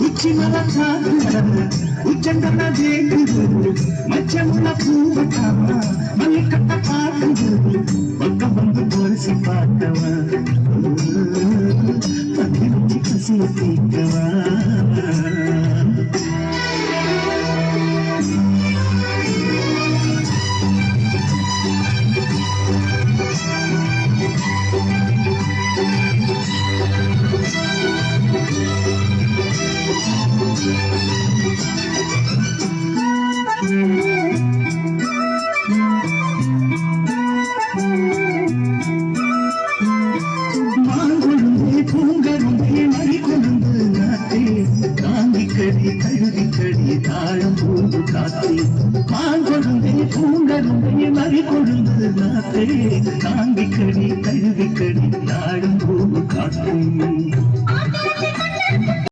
உச்சிமல சாகுறது உச்சந்தன வேகுது மச்சமுள்ள பூவட்டாமா மல்லிக்கட்ட பாக்குது பக்கம் வந்து பொரிசி பார்த்தவா பத்தி வச்சு கசிய தீக்கவா கழுதி தாழம் பூந்து காத்தே மாங்கொழுந்தே பூங்கருந்தை மறி கொழுந்து நாத்தே தாங்கி கடி